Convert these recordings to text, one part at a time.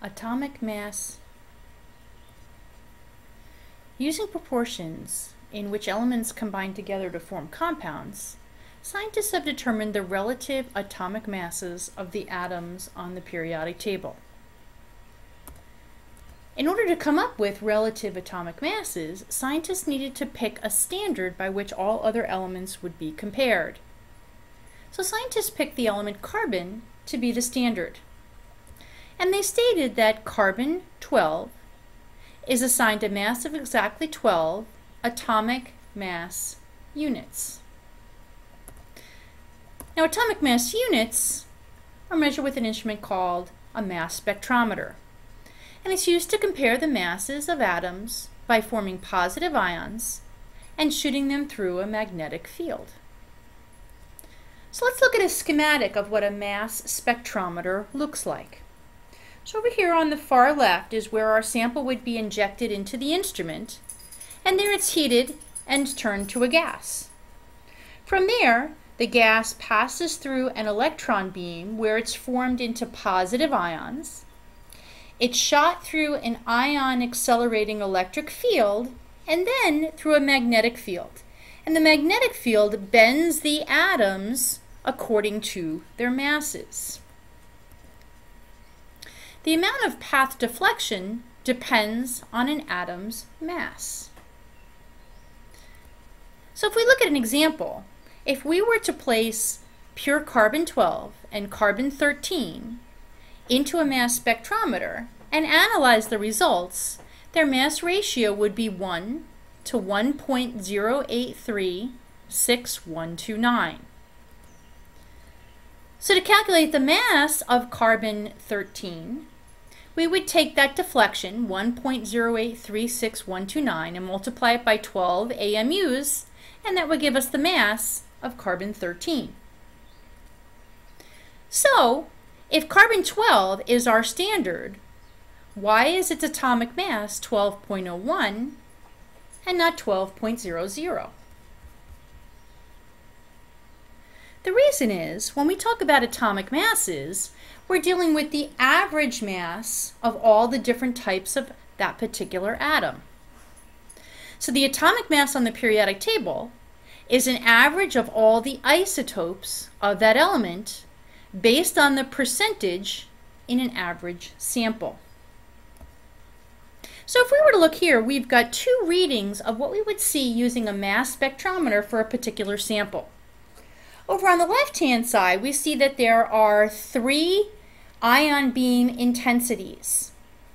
Atomic mass. Using proportions in which elements combine together to form compounds, scientists have determined the relative atomic masses of the atoms on the periodic table. In order to come up with relative atomic masses, scientists needed to pick a standard by which all other elements would be compared. So scientists picked the element carbon to be the standard. And they stated that carbon-12 is assigned a mass of exactly 12 atomic mass units. Now, atomic mass units are measured with an instrument called a mass spectrometer. And it's used to compare the masses of atoms by forming positive ions and shooting them through a magnetic field. So let's look at a schematic of what a mass spectrometer looks like. So over here on the far left is where our sample would be injected into the instrument, and there it's heated and turned to a gas. From there, the gas passes through an electron beam where it's formed into positive ions. It's shot through an ion accelerating electric field and then through a magnetic field. And the magnetic field bends the atoms according to their masses. The amount of path deflection depends on an atom's mass. So if we look at an example, if we were to place pure carbon-12 and carbon-13 into a mass spectrometer and analyze the results, their mass ratio would be 1 to 1.0836129. So to calculate the mass of carbon-13, we would take that deflection, 1.0836129, and multiply it by 12 AMUs, and that would give us the mass of carbon-13. So, if carbon-12 is our standard, why is its atomic mass 12.01 and not 12.00? The reason is, when we talk about atomic masses, we're dealing with the average mass of all the different types of that particular atom. So the atomic mass on the periodic table is an average of all the isotopes of that element based on the percentage in an average sample. So if we were to look here, we've got two readings of what we would see using a mass spectrometer for a particular sample. Over on the left-hand side, we see that there are 3 ion beam intensities.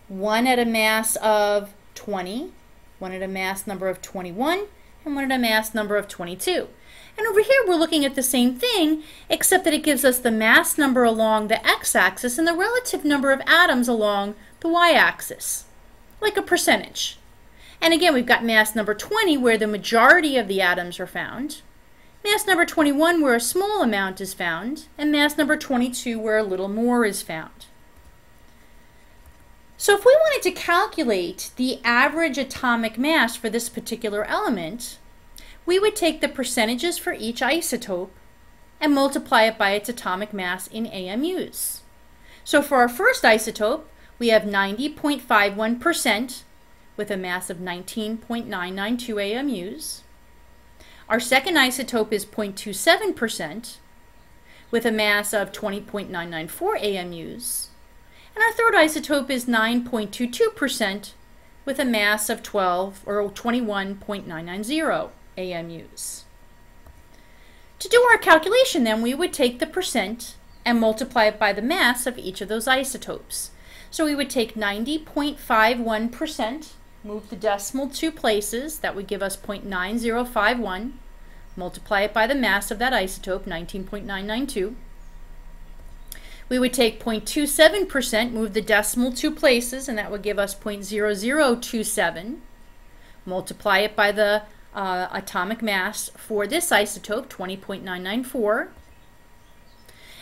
One at a mass of 20, one at a mass number of 21, and one at a mass number of 22. And over here, we're looking at the same thing, except that it gives us the mass number along the x-axis and the relative number of atoms along the y-axis, like a percentage. And again, we've got mass number 20, where the majority of the atoms are found, mass number 21 where a small amount is found, and mass number 22 where a little more is found. So if we wanted to calculate the average atomic mass for this particular element, we would take the percentages for each isotope and multiply it by its atomic mass in AMUs. So for our first isotope, we have 90.51% with a mass of 19.992 AMUs. Our second isotope is 0.27% with a mass of 20.994 AMUs. And our third isotope is 9.22% with a mass of 21.990 AMUs. To do our calculation then, we would take the percent and multiply it by the mass of each of those isotopes. So we would take 90.51%, move the decimal 2 places, that would give us 0.9051, multiply it by the mass of that isotope, 19.992. We would take 0.27%, move the decimal 2 places, and that would give us 0.0027, multiply it by the atomic mass for this isotope, 20.994,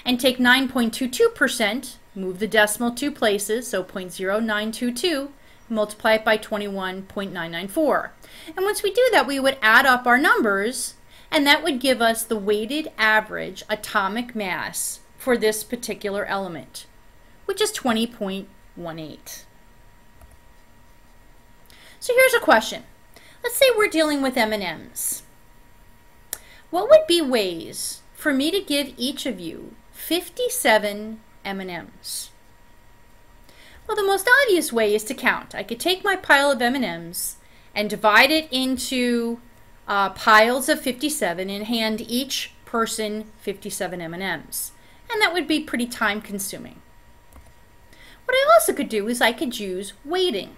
and take 9.22%, move the decimal 2 places, so 0.0922, multiply it by 21.994. And once we do that, we would add up our numbers, and that would give us the weighted average atomic mass for this particular element, which is 20.00. 0.18. So here's a question. Let's say we're dealing with M&Ms. What would be ways for me to give each of you 57 M&Ms? Well, the most obvious way is to count. I could take my pile of M&Ms and divide it into piles of 57 and hand each person 57 M&Ms. And that would be pretty time consuming. What I also could do is I could use weighting.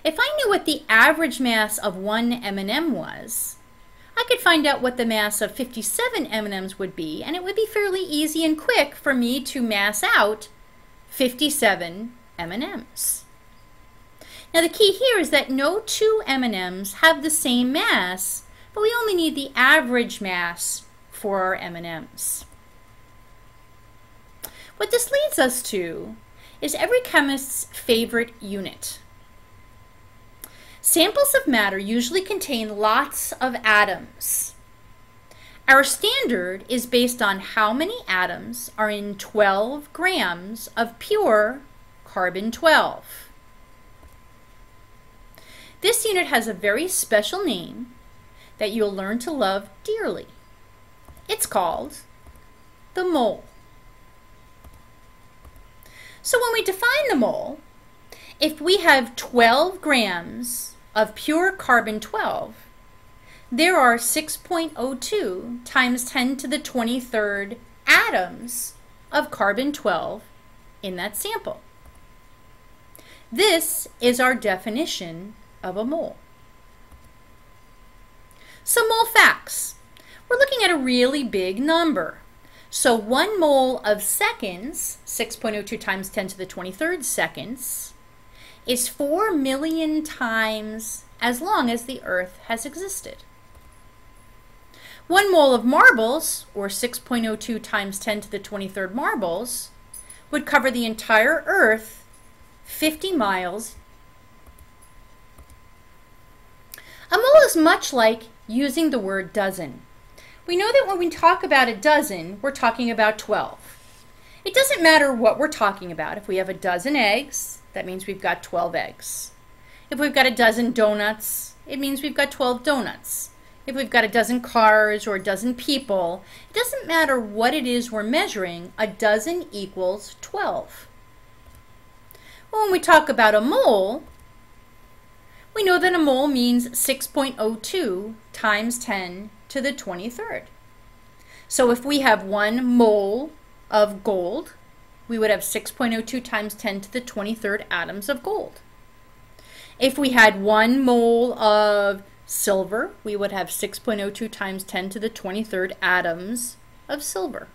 If I knew what the average mass of one M&M was, I could find out what the mass of 57 M&Ms would be, and it would be fairly easy and quick for me to mass out 57 M&Ms. Now the key here is that no two M&Ms have the same mass, but we only need the average mass for our M&Ms. What this leads us to is every chemist's favorite unit. Samples of matter usually contain lots of atoms. Our standard is based on how many atoms are in 12 grams of pure carbon-12. This unit has a very special name that you'll learn to love dearly. It's called the mole. So when we define the mole, if we have 12 grams of pure carbon-12, there are 6.02 times 10 to the 23rd atoms of carbon-12 in that sample. This is our definition of a mole. Some mole facts. We're looking at a really big number. So 1 mole of seconds, 6.02 times 10 to the 23rd seconds, is 4 million times as long as the Earth has existed. 1 mole of marbles, or 6.02 times 10 to the 23rd marbles, would cover the entire Earth 50 miles. A mole is much like using the word dozen. We know that when we talk about a dozen, we're talking about 12. It doesn't matter what we're talking about. If we have a dozen eggs, that means we've got 12 eggs. If we've got a dozen donuts, it means we've got 12 donuts. If we've got a dozen cars or a dozen people, it doesn't matter what it is we're measuring, a dozen equals 12. Well, when we talk about a mole, we know that a mole means 6.02 times 10 to the 23rd. So if we have 1 mole of gold, we would have 6.02 times 10 to the 23rd atoms of gold. If we had 1 mole of silver, we would have 6.02 times 10 to the 23rd atoms of silver.